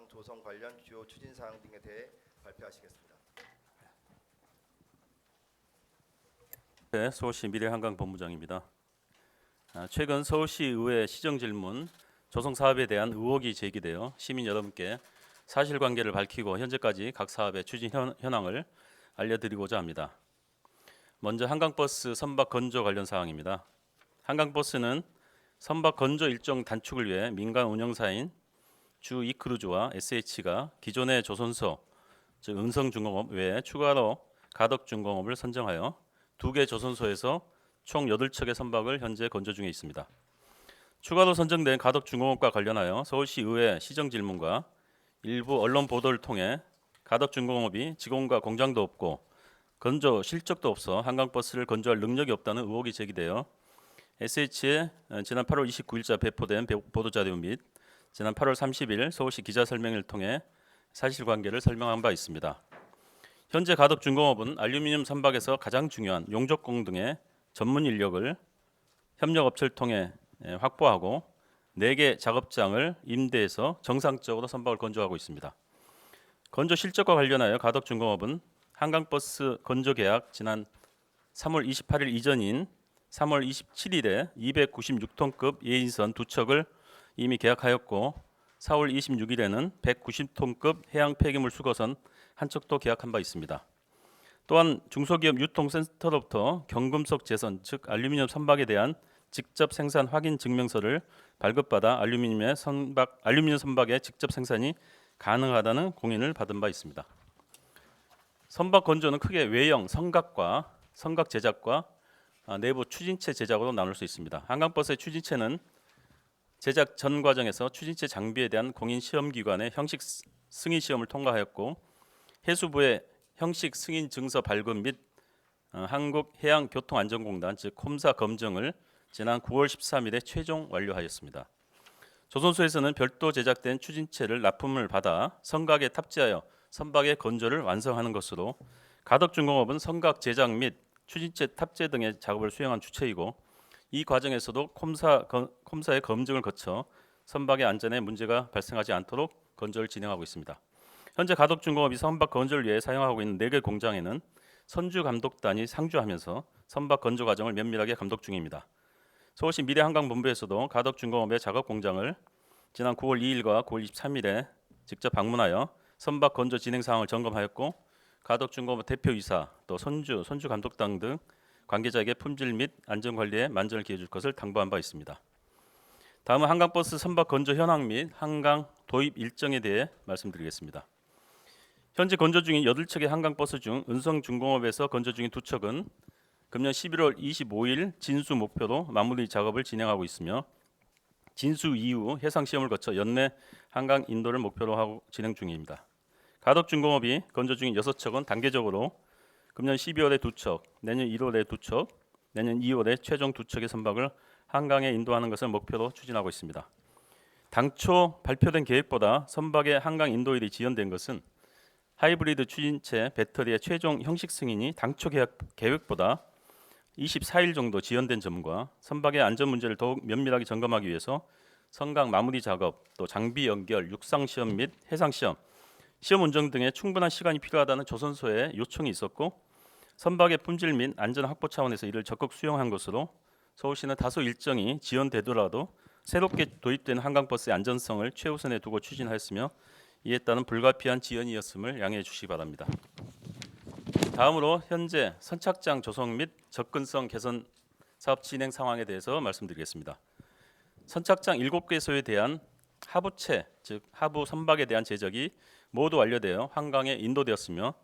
한강 조성 관련 주요 추진 사항 등에 대해 발표하시겠습니다. 네, 서울시 미래한강본부장입니다. 최근 서울시의회 시정질문 조성 사업에 대한 의혹이 제기되어 시민 여러분께 사실관계를 밝히고 현재까지 각 사업의 추진 현황을 알려드리고자 합니다. 먼저 한강버스 선박 건조 관련 사항입니다. 한강버스는 선박 건조 일정 단축을 위해 민간 운영사인 주 이크루즈와 SH가 기존의 조선소, 즉 은성중공업 외에 추가로 가덕중공업을 선정하여 2개 조선소에서 총 8척의 선박을 현재 건조 중에 있습니다. 추가로 선정된 가덕중공업과 관련하여 서울시의회 시정질문과 일부 언론 보도를 통해 가덕중공업이 직원과 공장도 없고 건조 실적도 없어 한강버스를 건조할 능력이 없다는 의혹이 제기되어 SH에 지난 8월 29일자 배포된 보도자료 및 지난 8월 30일 서울시 기자설명회를 통해 사실관계를 설명한 바 있습니다. 현재 가덕중공업은 알루미늄 선박에서 가장 중요한 용접공 등의 전문 인력을 협력업체를 통해 확보하고 4개 작업장을 임대해서 정상적으로 선박을 건조하고 있습니다. 건조 실적과 관련하여 가덕중공업은 한강버스 건조 계약 지난 3월 28일 이전인 3월 27일에 296톤급 예인선 2척을 이미 계약하였고 4월 26일에는 190톤급 해양 폐기물 수거선 한 척도 계약한 바 있습니다. 또한 중소기업 유통센터로부터 경금속 재선, 즉 알루미늄 선박에 대한 직접 생산 확인 증명서를 발급받아 알루미늄 선박의 직접 생산이 가능하다는 공인을 받은 바 있습니다. 선박 건조는 크게 외형, 성각과 성각 제작과 내부 추진체 제작으로 나눌 수 있습니다. 한강버스의 추진체는 제작 전 과정에서 추진체 장비에 대한 공인 시험 기관의 형식 승인 시험을 통과하였고 해수부의 형식 승인 증서 발급 및 한국해양교통안전공단 즉 콤사 검증을 지난 9월 13일에 최종 완료하였습니다. 조선소에서는 별도 제작된 추진체를 납품을 받아 선각에 탑재하여 선박의 건조를 완성하는 것으로 가덕중공업은 선각 제작 및 추진체 탑재 등의 작업을 수행한 주체이고 이 과정에서도 콤사의 검증을 거쳐 선박의 안전에 문제가 발생하지 않도록 건조를 진행하고 있습니다. 현재 가덕중공업이 선박 건조를 위해 사용하고 있는 4개 공장에는 선주 감독단이 상주하면서 선박 건조 과정을 면밀하게 감독 중입니다. 서울시 미래한강본부에서도 가덕중공업의 작업 공장을 지난 9월 2일과 9월 23일에 직접 방문하여 선박 건조 진행 사항을 점검하였고 가덕중공업 대표이사 또 선주 감독단 등 관계자에게 품질 및 안전 관리에 만전을 기해줄 것을 당부한 바 있습니다. 다음은 한강버스 선박 건조 현황 및 한강 도입 일정에 대해 말씀드리겠습니다. 현재 건조 중인 8척의 한강버스 중 은성중공업에서 건조 중인 2척은 금년 11월 25일 진수 목표로 마무리 작업을 진행하고 있으며 진수 이후 해상 시험을 거쳐 연내 한강 인도를 목표로 하고 진행 중입니다. 가덕중공업이 건조 중인 6척은 단계적으로 금년 12월에 2척, 내년 1월에 2척, 내년 2월에 최종 2척의 선박을 한강에 인도하는 것을 목표로 추진하고 있습니다. 당초 발표된 계획보다 선박의 한강 인도일이 지연된 것은 하이브리드 추진체 배터리의 최종 형식 승인이 당초 계획보다 24일 정도 지연된 점과 선박의 안전 문제를 더욱 면밀하게 점검하기 위해서 선각 마무리 작업, 또 장비 연결, 육상 시험 및 해상 시험 운전 등에 충분한 시간이 필요하다는 조선소의 요청이 있었고 선박의 품질 및 안전 확보 차원에서 이를 적극 수용한 것으로 서울시는 다소 일정이 지연되더라도 새롭게 도입된 한강버스의 안전성을 최우선에 두고 추진하였으며 이에 따른 불가피한 지연이었음을 양해해 주시기 바랍니다. 다음으로 현재 선착장 조성 및 접근성 개선 사업 진행 상황에 대해서 말씀드리겠습니다. 선착장 7개소에 대한 하부체, 즉 하부 선박에 대한 제작이 모두 완료되어 한강에 인도되었으며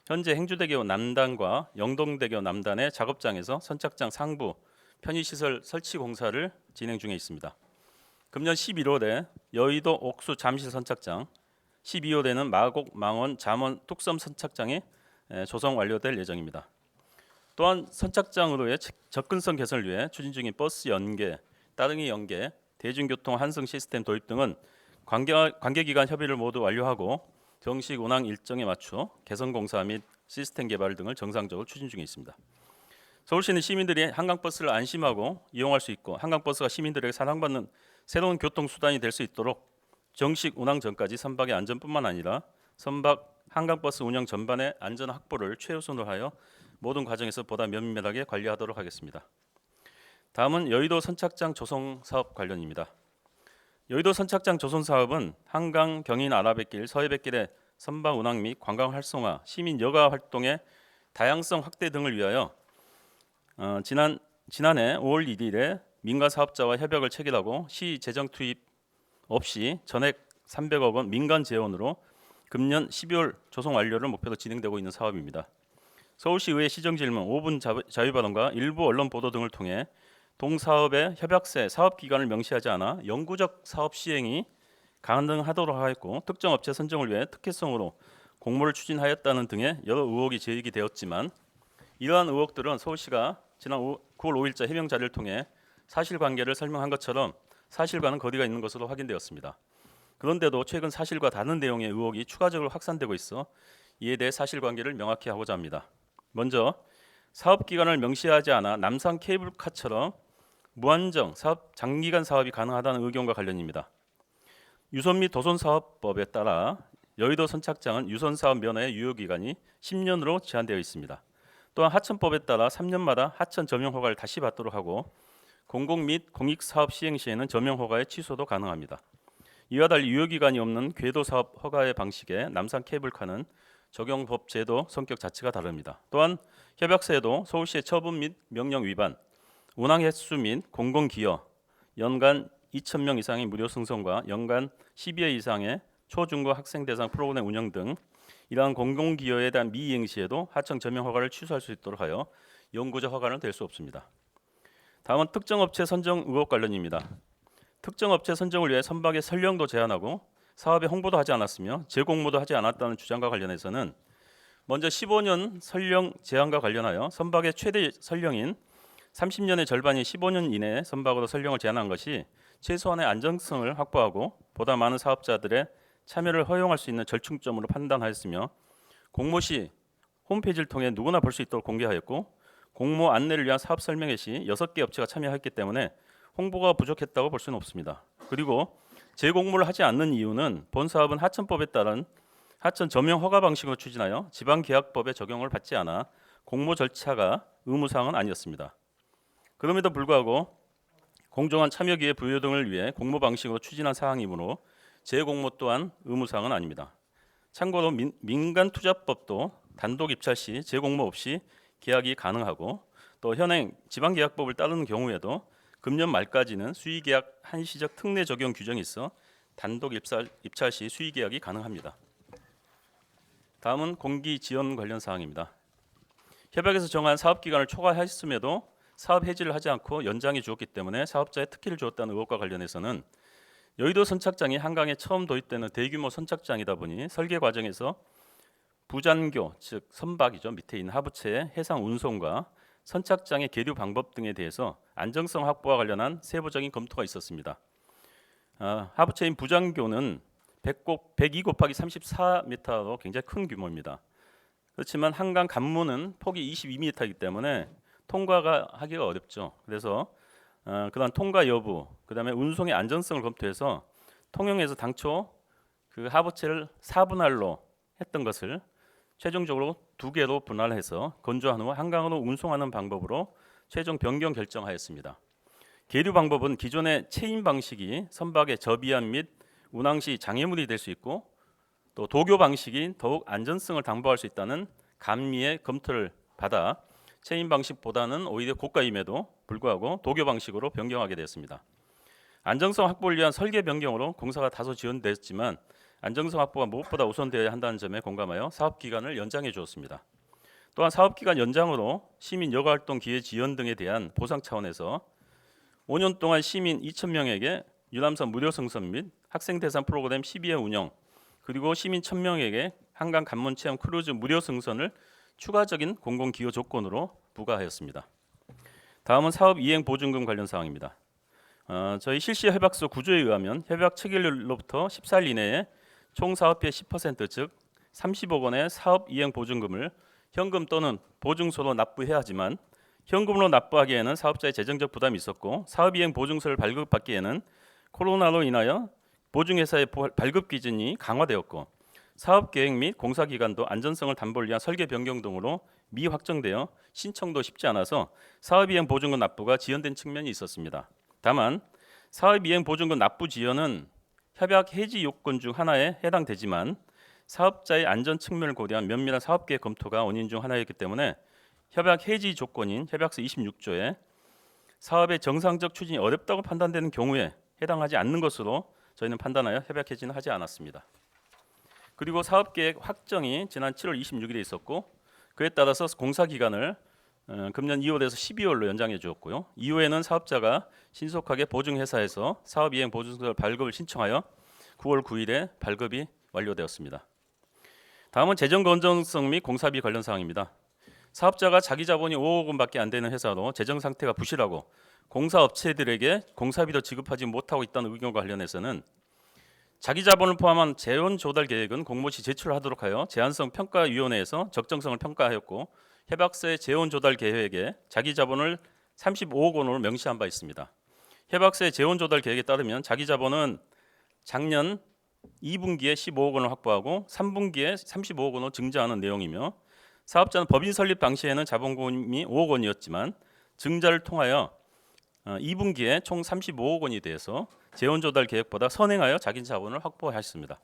현재 행주대교 남단과 영동대교 남단의 작업장에서 선착장 상부 편의시설 설치 공사를 진행 중에 있습니다. 금년 11월에 여의도 옥수 잠실 선착장, 12월에는 마곡, 망원, 잠원, 뚝섬 선착장이 조성 완료될 예정입니다. 또한 선착장으로의 접근성 개선을 위해 추진 중인 버스 연계, 따릉이 연계, 대중교통 환승 시스템 도입 등은 관계기관 협의를 모두 완료하고 정식 운항 일정에 맞춰 개선 공사 및 시스템 개발 등을 정상적으로 추진 중에 있습니다. 서울시는 시민들이 한강버스를 안심하고 이용할 수 있고 한강버스가 시민들에게 사랑받는 새로운 교통수단이 될 수 있도록 정식 운항 전까지 선박의 안전뿐만 아니라 선박 한강버스 운영 전반의 안전 확보를 최우선으로 하여 모든 과정에서 보다 면밀하게 관리하도록 하겠습니다. 다음은 여의도 선착장 조성 사업 관련입니다. 여의도 선착장 조성 사업은 한강, 경인, 아라뱃길, 서해뱃길의 선박 운항 및 관광 활성화, 시민 여가 활동의 다양성 확대 등을 위하여 지난해 5월 1일에 민간 사업자와 협약을 체결하고 시 재정 투입 없이 전액 300억 원 민간 재원으로 금년 12월 조성 완료를 목표로 진행되고 있는 사업입니다. 서울시의회 시정질문 5분 자유발언과 일부 언론 보도 등을 통해 동사업의 협약세, 사업기간을 명시하지 않아 영구적 사업 시행이 가능하도록 하였고 특정 업체 선정을 위해 특혜성으로 공모를 추진하였다는 등의 여러 의혹이 제기되었지만 이러한 의혹들은 서울시가 지난 9월 5일자 해명 자료를 통해 사실관계를 설명한 것처럼 사실과는 거리가 있는 것으로 확인되었습니다. 그런데도 최근 사실과 다른 내용의 의혹이 추가적으로 확산되고 있어 이에 대해 사실관계를 명확히 하고자 합니다. 먼저 사업기간을 명시하지 않아 남산 케이블카처럼 무한정 사업 장기간 사업이 가능하다는 의견과 관련입니다. 유선 및 도선사업법에 따라 여의도 선착장은 유선사업 면허의 유효기간이 10년으로 제한되어 있습니다. 또한 하천법에 따라 3년마다 하천 점용 허가를 다시 받도록 하고 공공 및 공익사업 시행 시에는 점용 허가의 취소도 가능합니다. 이와 달리 유효기간이 없는 궤도사업 허가의 방식의 남산 케이블카는 적용법 제도 성격 자체가 다릅니다. 또한 협약서에도 서울시의 처분 및 명령 위반, 운항 횟수 및 공공기여, 연간 2,000명 이상의 무료 승선과 연간 12회 이상의 초중고 학생 대상 프로그램 운영 등 이러한 공공기여에 대한 미이행 시에도 하청 점용 허가를 취소할 수 있도록 하여 영구적 허가는 될 수 없습니다. 다음은 특정 업체 선정 의혹 관련입니다. 특정 업체 선정을 위해 선박의 선령도 제한하고 사업에 홍보도 하지 않았으며 재공모도 하지 않았다는 주장과 관련해서는 먼저 15년 선령 제한과 관련하여 선박의 최대 선령인 30년의 절반이 15년 이내에 선박으로 선령을 제한한 것이 최소한의 안정성을 확보하고 보다 많은 사업자들의 참여를 허용할 수 있는 절충점으로 판단하였으며 공모 시 홈페이지를 통해 누구나 볼 수 있도록 공개하였고 공모 안내를 위한 사업 설명회 시 6개 업체가 참여했기 때문에 홍보가 부족했다고 볼 수는 없습니다. 그리고 재공모를 하지 않는 이유는 본 사업은 하천법에 따른 하천 점용 허가 방식으로 추진하여 지방계약법의 적용을 받지 않아 공모 절차가 의무사항은 아니었습니다. 그럼에도 불구하고 공정한 참여 기회 부여 등을 위해 공모 방식으로 추진한 사항이므로 재공모 또한 의무사항은 아닙니다. 참고로 민간투자법도 단독 입찰 시 재공모 없이 계약이 가능하고 또 현행 지방계약법을 따르는 경우에도 금년 말까지는 수의계약 한시적 특례 적용 규정이 있어 단독 입찰 시 수의계약이 가능합니다. 다음은 공기 지원 관련 사항입니다. 협약에서 정한 사업기간을 초과했음에도 사업 해지를 하지 않고 연장해 주었기 때문에 사업자에 특혜를 주었다는 의혹과 관련해서는 여의도 선착장이 한강에 처음 도입되는 대규모 선착장이다 보니 설계 과정에서 부잔교 즉 선박이죠 밑에 있는 하부체의 해상 운송과 선착장의 계류 방법 등에 대해서 안정성 확보와 관련한 세부적인 검토가 있었습니다. 하부체인 부잔교는 102 곱하기 34m로 굉장히 큰 규모입니다. 그렇지만 한강 관문은 폭이 22m이기 때문에 통과가 하기가 어렵죠. 그래서 그다음 통과 여부, 그다음에 운송의 안전성을 검토해서 통영에서 당초 그 하부체를 4분할로 했던 것을 최종적으로 2개로 분할해서 건조한 후 한강으로 운송하는 방법으로 최종 변경 결정하였습니다. 계류 방법은 기존의 체인 방식이 선박의 저비암 및 운항 시 장애물이 될 수 있고 또 도교 방식이 더욱 안전성을 담보할 수 있다는 감미의 검토를 받아 체인 방식보다는 오히려 고가임에도 불구하고 도교 방식으로 변경하게 되었습니다. 안정성 확보를 위한 설계 변경으로 공사가 다소 지연됐지만 안정성 확보가 무엇보다 우선되어야 한다는 점에 공감하여 사업 기간을 연장해 주었습니다. 또한 사업 기간 연장으로 시민 여가 활동 기회 지원 등에 대한 보상 차원에서 5년 동안 시민 2,000명에게 유람선 무료 승선 및 학생 대상 프로그램 12회 운영 그리고 시민 1,000명에게 한강 관문 체험 크루즈 무료 승선을 추가적인 공공기여 조건으로 부과하였습니다. 다음은 사업 이행 보증금 관련 사항입니다. 저희 실시 협약서 구조에 의하면 협약 체결일로부터 14일 이내에 총 사업비의 10% 즉 30억 원의 사업 이행 보증금을 현금 또는 보증서로 납부해야 하지만 현금으로 납부하기에는 사업자의 재정적 부담이 있었고 사업 이행 보증서를 발급받기에는 코로나로 인하여 보증회사의 발급 기준이 강화되었고 사업 계획 및 공사 기간도 안전성을 담보를 위한 설계 변경 등으로 미확정되어 신청도 쉽지 않아서 사업이행 보증금 납부가 지연된 측면이 있었습니다. 다만 사업이행 보증금 납부 지연은 협약 해지 요건 중 하나에 해당되지만 사업자의 안전 측면을 고려한 면밀한 사업계획 검토가 원인 중 하나였기 때문에 협약 해지 조건인 협약서 26조에 사업의 정상적 추진이 어렵다고 판단되는 경우에 해당하지 않는 것으로 저희는 판단하여 협약 해지는 하지 않았습니다. 그리고 사업계획 확정이 지난 7월 26일에 있었고 그에 따라서 공사 기간을 금년 2월에서 12월로 연장해 주었고요. 이후에는 사업자가 신속하게 보증회사에서 사업이행 보증서 발급을 신청하여 9월 9일에 발급이 완료되었습니다. 다음은 재정 건전성 및 공사비 관련 사항입니다. 사업자가 자기 자본이 5억 원밖에 안 되는 회사로 재정 상태가 부실하고 공사업체들에게 공사비도 지급하지 못하고 있다는 의견과 관련해서는 자기 자본을 포함한 재원 조달 계획은 공모시 제출하도록 하여 제한성 평가위원회에서 적정성을 평가하였고 협약서의 재원 조달 계획에 자기 자본을 35억 원으로 명시한 바 있습니다. 협약서의 재원 조달 계획에 따르면 자기 자본은 작년 2분기에 15억 원을 확보하고 3분기에 35억 원으로 증자하는 내용이며 사업자는 법인 설립 당시에는 자본금이 5억 원이었지만 증자를 통하여 2분기에 총 35억 원이 돼서 재원 조달 계획보다 선행하여 자기 자본을 확보하였습니다.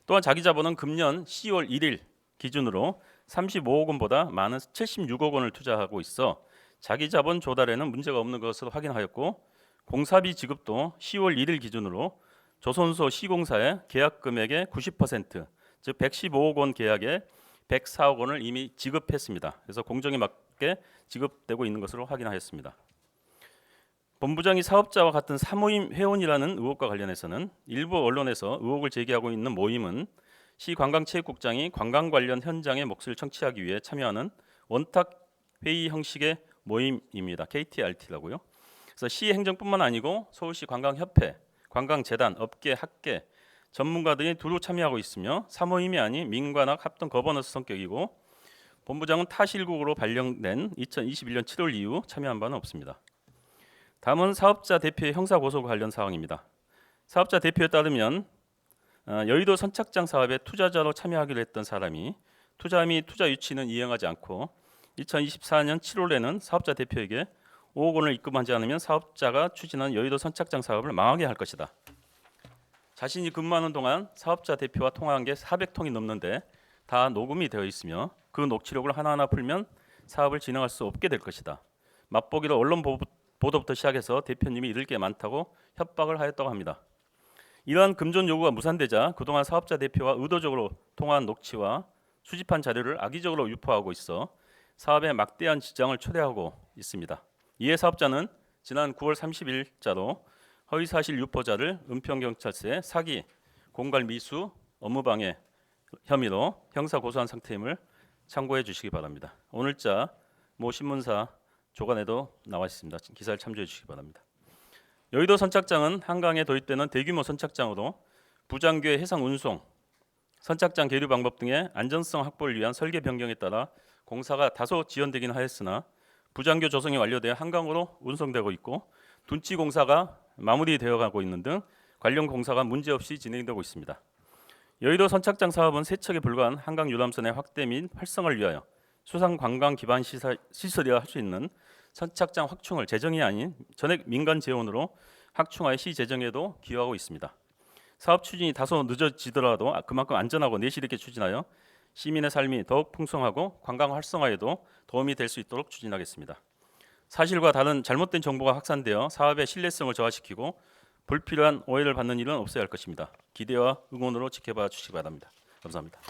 또한 자기 자본은 금년 10월 1일 기준으로 35억 원보다 많은 76억 원을 투자하고 있어 자기 자본 조달에는 문제가 없는 것으로 확인하였고 공사비 지급도 10월 1일 기준으로 조선소 시공사의 계약 금액의 90%, 즉 115억 원 계약에 104억 원을 이미 지급했습니다. 그래서 공정에 맞게 지급되고 있는 것으로 확인하였습니다. 본부장이 사업자와 같은 사모임 회원이라는 의혹과 관련해서는 일부 언론에서 의혹을 제기하고 있는 모임은 시관광체육국장이 관광 관련 현장의 몫을 청취하기 위해 참여하는 원탁 회의 형식의 모임입니다. KTRT라고요. 그래서 시 행정뿐만 아니고 서울시 관광협회, 관광재단, 업계, 학계, 전문가 등이 두루 참여하고 있으며 사모임이 아닌 민관학 합동 거버넌스 성격이고 본부장은 타 실국으로 발령된 2021년 7월 이후 참여한 바는 없습니다. 다음은 사업자 대표의 형사 고소 관련 사항입니다. 사업자 대표에 따르면 여의도 선착장 사업에 투자자로 참여하기로 했던 사람이 투자 및 투자 유치는 이행하지 않고 2024년 7월에는 사업자 대표에게 5억 원을 입금하지 않으면 사업자가 추진한 여의도 선착장 사업을 망하게 할 것이다. 자신이 근무하는 동안 사업자 대표와 통화한 게 400통이 넘는데 다 녹음이 되어 있으며 그 녹취록을 하나하나 풀면 사업을 진행할 수 없게 될 것이다. 맛보기로 언론 보도부터 시작해서 대표님이 잃을 게 많다고 협박을 하였다고 합니다. 이러한 금전 요구가 무산되자 그동안 사업자 대표와 의도적으로 통화한 녹취와 수집한 자료를 악의적으로 유포하고 있어 사업에 막대한 지장을 초래하고 있습니다. 이에 사업자는 지난 9월 30일자로 허위사실 유포자를 은평경찰서에 사기, 공갈미수, 업무방해 혐의로 형사 고소한 상태임을 참고해 주시기 바랍니다. 오늘자 모 신문사 조간에도 나와 있습니다. 기사를 참조해 주시기 바랍니다. 여의도 선착장은 한강에 도입되는 대규모 선착장으로 부장교의 해상 운송, 선착장 계류 방법 등의 안전성 확보를 위한 설계 변경에 따라 공사가 다소 지연되긴 하였으나 부장교 조성이 완료되어 한강으로 운송되고 있고 둔치 공사가 마무리되어 가고 있는 등 관련 공사가 문제없이 진행되고 있습니다. 여의도 선착장 사업은 세척에 불과한 한강 유람선의 확대 및 활성화를 위하여 수상 관광 기반 시설이라 할 수 있는 선착장 확충을 재정이 아닌 전액 민간 재원으로 확충하여 시 재정에도 기여하고 있습니다. 사업 추진이 다소 늦어지더라도 그만큼 안전하고 내실 있게 추진하여 시민의 삶이 더욱 풍성하고 관광 활성화에도 도움이 될 수 있도록 추진하겠습니다. 사실과 다른 잘못된 정보가 확산되어 사업의 신뢰성을 저하시키고 불필요한 오해를 받는 일은 없어야 할 것입니다. 기대와 응원으로 지켜봐 주시기 바랍니다. 감사합니다.